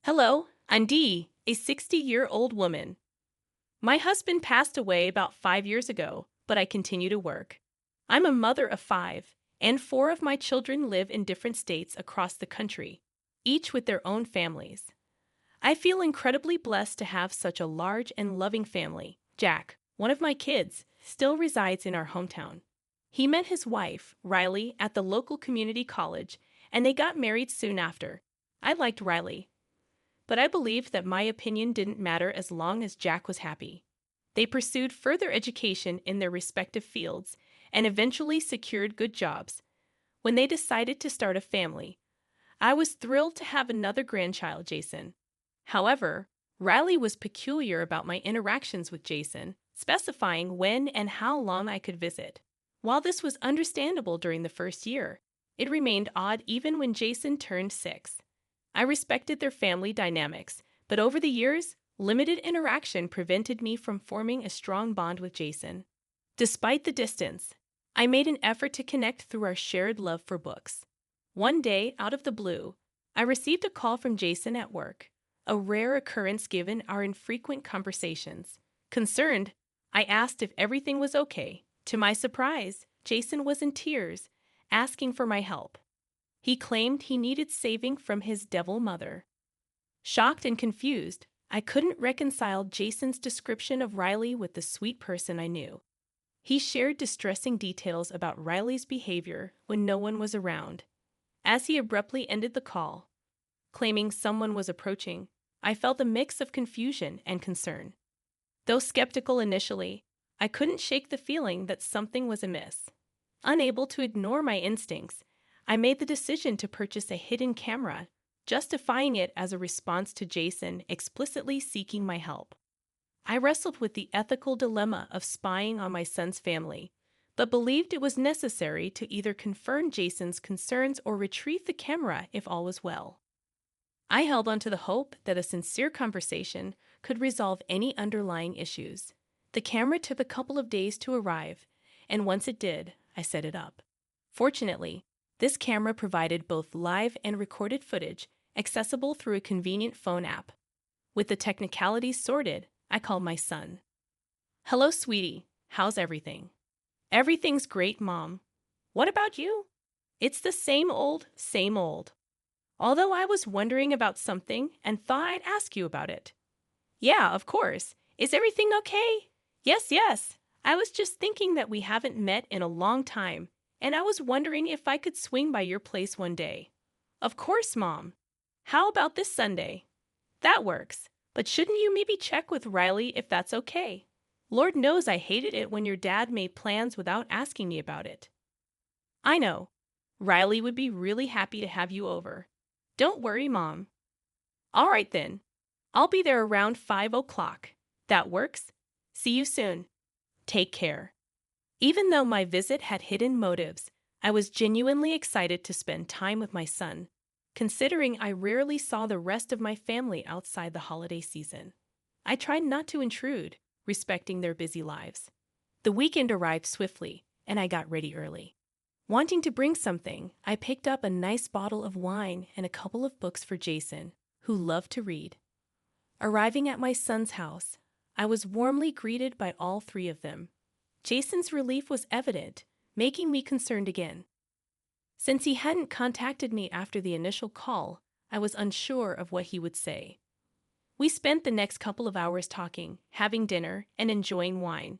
Hello, I'm Dee, a 60-year-old woman. My husband passed away about 5 years ago, but I continue to work. I'm a mother of five, and four of my children live in different states across the country, each with their own families. I feel incredibly blessed to have such a large and loving family. Jack, one of my kids, still resides in our hometown. He met his wife, Riley, at the local community college, and they got married soon after. I liked Riley, but I believed that my opinion didn't matter as long as Jack was happy. They pursued further education in their respective fields and eventually secured good jobs. When they decided to start a family, I was thrilled to have another grandchild, Jason. However, Riley was peculiar about my interactions with Jason, specifying when and how long I could visit. While this was understandable during the first year, it remained odd even when Jason turned 6. I respected their family dynamics, but over the years, limited interaction prevented me from forming a strong bond with Jason. Despite the distance, I made an effort to connect through our shared love for books. One day, out of the blue, I received a call from Jason at work, a rare occurrence given our infrequent conversations. Concerned, I asked if everything was okay. To my surprise, Jason was in tears, asking for my help. He claimed he needed saving from his devil mother. Shocked and confused, I couldn't reconcile Jason's description of Riley with the sweet person I knew. He shared distressing details about Riley's behavior when no one was around. As he abruptly ended the call, claiming someone was approaching, I felt a mix of confusion and concern. Though skeptical initially, I couldn't shake the feeling that something was amiss. Unable to ignore my instincts, I made the decision to purchase a hidden camera, justifying it as a response to Jason explicitly seeking my help. I wrestled with the ethical dilemma of spying on my son's family, but believed it was necessary to either confirm Jason's concerns or retrieve the camera if all was well. I held on to the hope that a sincere conversation could resolve any underlying issues. The camera took a couple of days to arrive, and once it did, I set it up. Fortunately, this camera provided both live and recorded footage, accessible through a convenient phone app. With the technicalities sorted, I called my son. "Hello, sweetie. How's everything?" "Everything's great, Mom. What about you?" "It's the same old, same old. Although I was wondering about something and thought I'd ask you about it." "Yeah, of course. Is everything okay?" Yes. I was just thinking that we haven't met in a long time, and I was wondering if I could swing by your place one day." "Of course, Mom. How about this Sunday?" "That works. But shouldn't you maybe check with Riley if that's okay? Lord knows I hated it when your dad made plans without asking me about it." "I know. Riley would be really happy to have you over." "Don't worry, Mom." "All right then. I'll be there around 5 o'clock. That works. See you soon. Take care." Even though my visit had hidden motives, I was genuinely excited to spend time with my son, considering I rarely saw the rest of my family outside the holiday season. I tried not to intrude, respecting their busy lives. The weekend arrived swiftly, and I got ready early. Wanting to bring something, I picked up a nice bottle of wine and a couple of books for Jason, who loved to read. Arriving at my son's house, I was warmly greeted by all three of them. Jason's relief was evident, making me concerned again. Since he hadn't contacted me after the initial call, I was unsure of what he would say. We spent the next couple of hours talking, having dinner, and enjoying wine.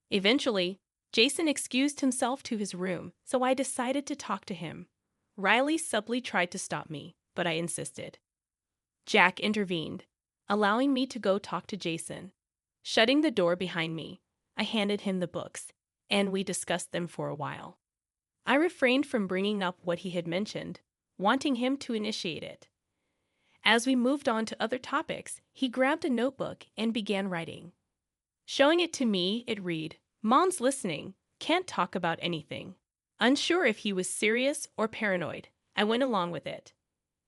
Eventually, Jason excused himself to his room, so I decided to talk to him. Riley subtly tried to stop me, but I insisted. Jack intervened, allowing me to go talk to Jason. Shutting the door behind me, I handed him the books, and we discussed them for a while. I refrained from bringing up what he had mentioned, wanting him to initiate it. As we moved on to other topics, he grabbed a notebook and began writing. Showing it to me, it read, "Mom's listening, can't talk about anything." Unsure if he was serious or paranoid, I went along with it.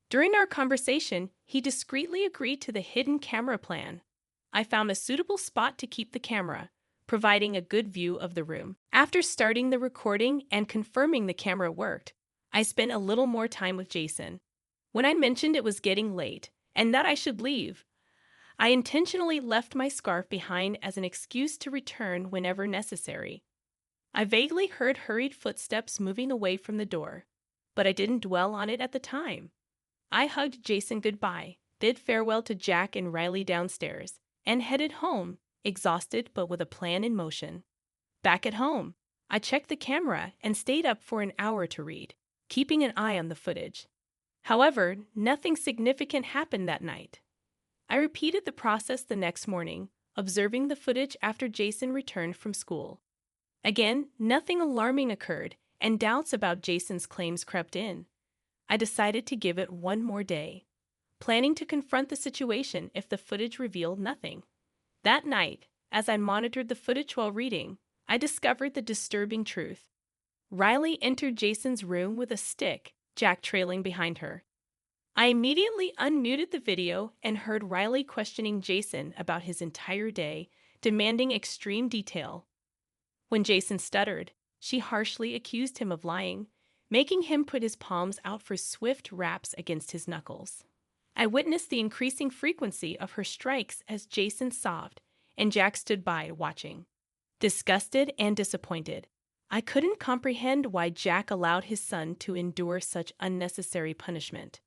During our conversation, he discreetly agreed to the hidden camera plan. I found a suitable spot to keep the camera, providing a good view of the room. After starting the recording and confirming the camera worked, I spent a little more time with Jason. When I mentioned it was getting late and that I should leave. I intentionally left my scarf behind as an excuse to return whenever necessary. I vaguely heard hurried footsteps moving away from the door, but I didn't dwell on it at the time. I hugged Jason goodbye, bid farewell to Jack and Riley downstairs, and headed home, exhausted but with a plan in motion. Back at home, I checked the camera and stayed up for an hour to read, keeping an eye on the footage. However, nothing significant happened that night. I repeated the process the next morning, observing the footage after Jason returned from school. Again, nothing alarming occurred, and doubts about Jason's claims crept in. I decided to give it one more day, planning to confront the situation if the footage revealed nothing. That night, as I monitored the footage while reading, I discovered the disturbing truth. Riley entered Jason's room with a stick, Jack trailing behind her. I immediately unmuted the video and heard Riley questioning Jason about his entire day, demanding extreme detail. When Jason stuttered, she harshly accused him of lying, making him put his palms out for swift raps against his knuckles. I witnessed the increasing frequency of her strikes as Jason sobbed, and Jack stood by watching. Disgusted and disappointed, I couldn't comprehend why Jack allowed his son to endure such unnecessary punishment.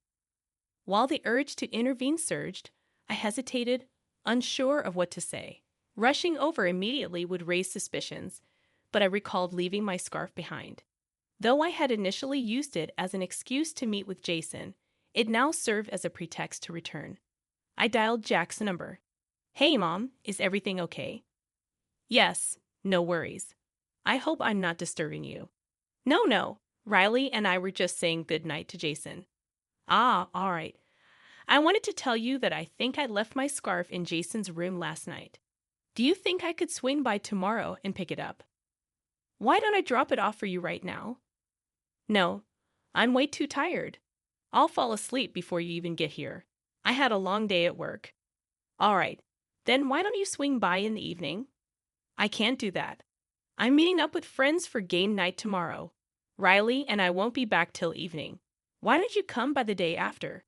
While the urge to intervene surged, I hesitated, unsure of what to say. Rushing over immediately would raise suspicions, but I recalled leaving my scarf behind. Though I had initially used it as an excuse to meet with Jason, it now served as a pretext to return. I dialed Jack's number. "Hey, Mom, is everything okay?" "Yes, no worries. I hope I'm not disturbing you." No. Riley and I were just saying goodnight to Jason." "Ah, all right. I wanted to tell you that I think I left my scarf in Jason's room last night. Do you think I could swing by tomorrow and pick it up?" "Why don't I drop it off for you right now?" "No, I'm way too tired. I'll fall asleep before you even get here. I had a long day at work." "All right, then why don't you swing by in the evening?" "I can't do that. I'm meeting up with friends for game night tomorrow. Riley and I won't be back till evening. Why don't you come by the day after?"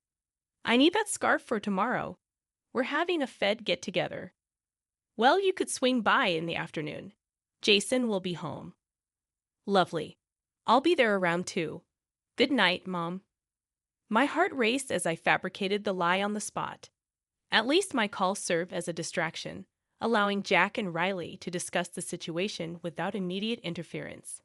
"I need that scarf for tomorrow. We're having a Fed get-together." "Well, you could swing by in the afternoon. Jason will be home." "Lovely. I'll be there around 2. Good night, Mom." My heart raced as I fabricated the lie on the spot. At least my call served as a distraction, allowing Jack and Riley to discuss the situation without immediate interference.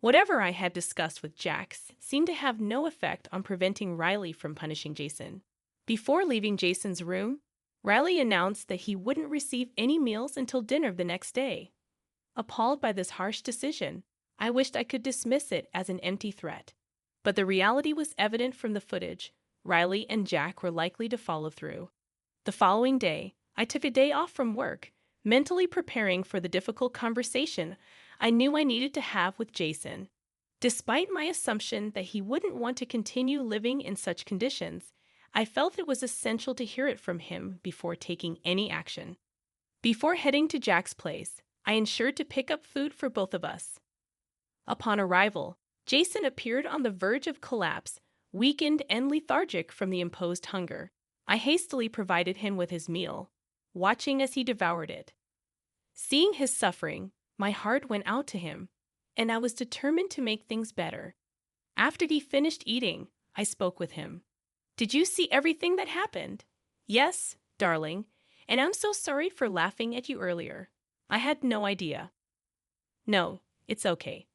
Whatever I had discussed with Jack seemed to have no effect on preventing Riley from punishing Jason. Before leaving Jason's room, Riley announced that he wouldn't receive any meals until dinner the next day. Appalled by this harsh decision, I wished I could dismiss it as an empty threat. But the reality was evident from the footage. Riley and Jack were likely to follow through. The following day, I took a day off from work, mentally preparing for the difficult conversation I knew I needed to have with Jason. Despite my assumption that he wouldn't want to continue living in such conditions, I felt it was essential to hear it from him before taking any action. Before heading to Jack's place, I ensured to pick up food for both of us. Upon arrival, Jason appeared on the verge of collapse, weakened and lethargic from the imposed hunger. I hastily provided him with his meal, watching as he devoured it. Seeing his suffering, my heart went out to him, and I was determined to make things better. After he finished eating, I spoke with him. "Did you see everything that happened?" "Yes, darling, and I'm so sorry for laughing at you earlier. I had no idea." "No, it's okay.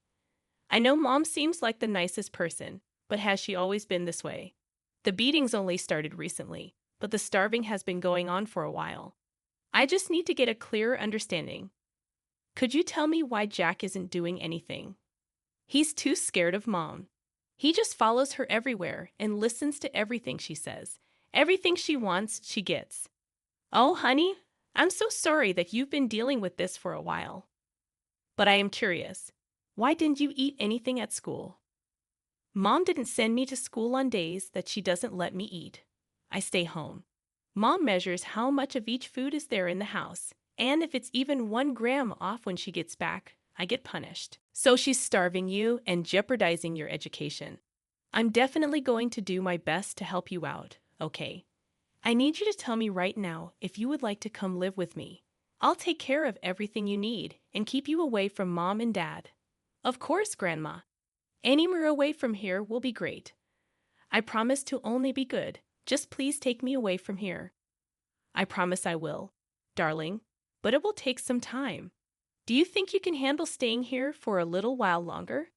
I know Mom seems like the nicest person, but has she always been this way? The beatings only started recently, but the starving has been going on for a while. I just need to get a clearer understanding. Could you tell me why Jack isn't doing anything?" "He's too scared of Mom. He just follows her everywhere and listens to everything she says. Everything she wants, she gets." "Oh, honey, I'm so sorry that you've been dealing with this for a while. But I am curious. Why didn't you eat anything at school?" "Mom didn't send me to school on days that she doesn't let me eat. I stay home. Mom measures how much of each food is there in the house, and if it's even 1 gram off when she gets back, I get punished. So she's starving you and jeopardizing your education. I'm definitely going to do my best to help you out, okay? I need you to tell me right now if you would like to come live with me. I'll take care of everything you need and keep you away from Mom and Dad. Of course, Grandma. Anywhere away from here will be great. I promise to only be good. Just please take me away from here. I promise I will, darling, but it will take some time. Do you think you can handle staying here for a little while longer?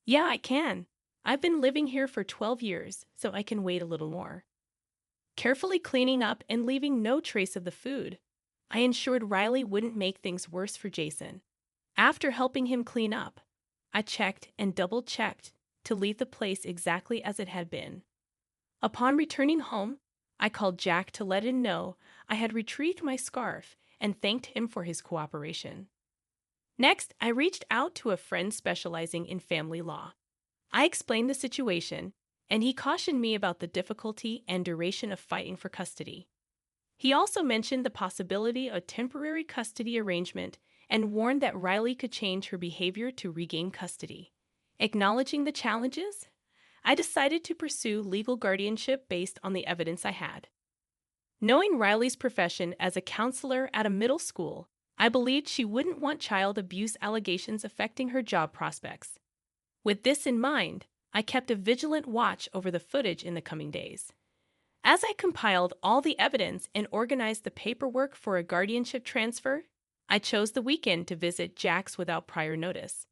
Yeah, I can. I've been living here for 12 years, so I can wait a little more. Carefully cleaning up and leaving no trace of the food, I ensured Riley wouldn't make things worse for Jason. After helping him clean up, I checked and double-checked to leave the place exactly as it had been. Upon returning home, I called Jack to let him know I had retrieved my scarf and thanked him for his cooperation. Next, I reached out to a friend specializing in family law. I explained the situation, and he cautioned me about the difficulty and duration of fighting for custody. He also mentioned the possibility of temporary custody arrangement and warned that Riley could change her behavior to regain custody. Acknowledging the challenges, I decided to pursue legal guardianship based on the evidence I had. Knowing Riley's profession as a counselor at a middle school, I believed she wouldn't want child abuse allegations affecting her job prospects. With this in mind, I kept a vigilant watch over the footage in the coming days. As I compiled all the evidence and organized the paperwork for a guardianship transfer, I chose the weekend to visit Jack's without prior notice.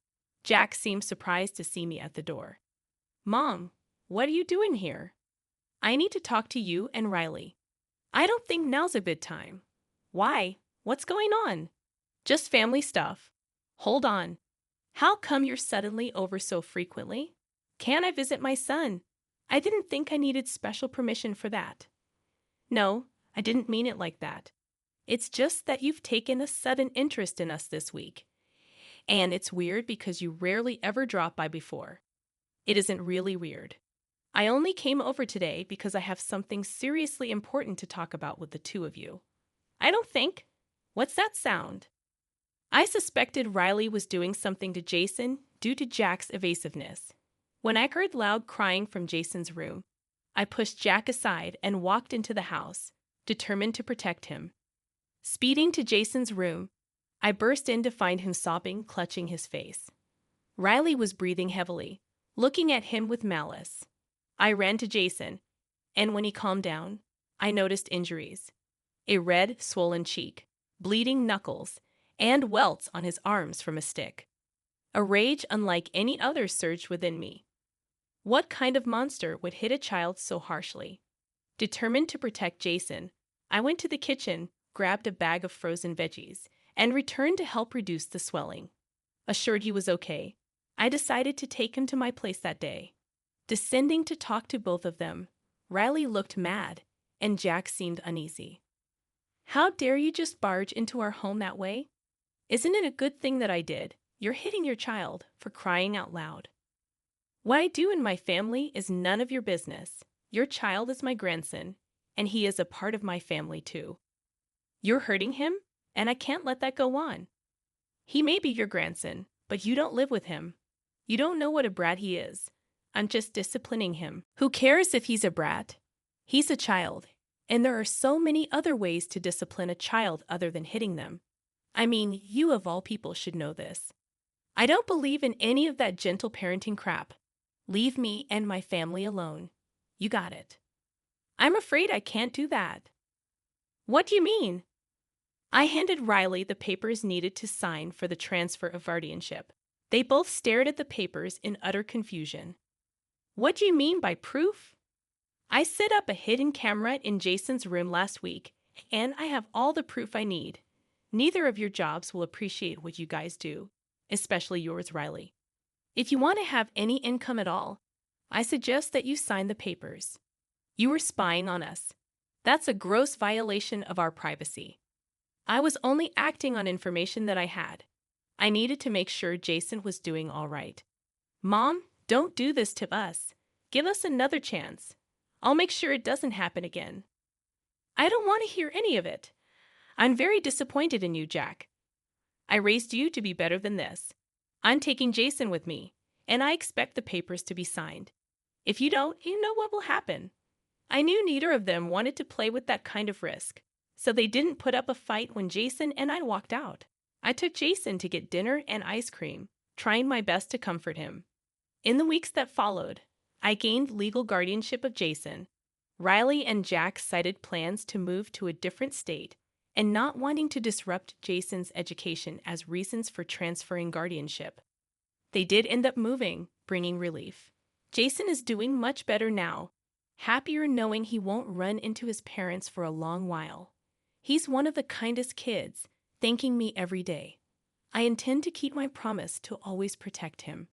Jack seemed surprised to see me at the door. Mom, what are you doing here? I need to talk to you and Riley. I don't think now's a good time. Why? What's going on? Just family stuff. Hold on. How come you're suddenly over so frequently? Can I visit my son? I didn't think I needed special permission for that. No, I didn't mean it like that. It's just that you've taken a sudden interest in us this week. And it's weird because you rarely ever drop by before. It isn't really weird. I only came over today because I have something seriously important to talk about with the two of you. I don't think. What's that sound? I suspected Riley was doing something to Jason due to Jack's evasiveness. When I heard loud crying from Jason's room, I pushed Jack aside and walked into the house, determined to protect him. Speeding to Jason's room, I burst in to find him sobbing, clutching his face. Riley was breathing heavily, looking at him with malice. I ran to Jason, and when he calmed down, I noticed injuries. A red, swollen cheek, bleeding knuckles, and welts on his arms from a stick. A rage unlike any other surged within me. What kind of monster would hit a child so harshly? Determined to protect Jason, I went to the kitchen, grabbed a bag of frozen veggies, and returned to help reduce the swelling. Assured he was okay, I decided to take him to my place that day. Descending to talk to both of them, Riley looked mad, and Jack seemed uneasy. How dare you just barge into our home that way? Isn't it a good thing that I did? You're hitting your child, for crying out loud. What I do in my family is none of your business. Your child is my grandson, and he is a part of my family too. You're hurting him, and I can't let that go on. He may be your grandson, but you don't live with him. You don't know what a brat he is. I'm just disciplining him. Who cares if he's a brat? He's a child, and there are so many other ways to discipline a child other than hitting them. I mean, you of all people should know this. I don't believe in any of that gentle parenting crap. Leave me and my family alone. You got it. I'm afraid I can't do that. What do you mean? I handed Riley the papers needed to sign for the transfer of guardianship. They both stared at the papers in utter confusion. What do you mean by proof? I set up a hidden camera in Jason's room last week, and I have all the proof I need. Neither of your jobs will appreciate what you guys do, especially yours, Riley. If you want to have any income at all, I suggest that you sign the papers. You were spying on us. That's a gross violation of our privacy. I was only acting on information that I had. I needed to make sure Jason was doing all right. Mom, don't do this to us. Give us another chance. I'll make sure it doesn't happen again. I don't want to hear any of it. I'm very disappointed in you, Jack. I raised you to be better than this. I'm taking Jason with me, and I expect the papers to be signed. If you don't, you know what will happen. I knew neither of them wanted to play with that kind of risk, so they didn't put up a fight when Jason and I walked out. I took Jason to get dinner and ice cream, trying my best to comfort him. In the weeks that followed, I gained legal guardianship of Jason. Riley and Jack cited plans to move to a different state and not wanting to disrupt Jason's education as reasons for transferring guardianship. They did end up moving, bringing relief. Jason is doing much better now, happier knowing he won't run into his parents for a long while. He's one of the kindest kids, thanking me every day. I intend to keep my promise to always protect him.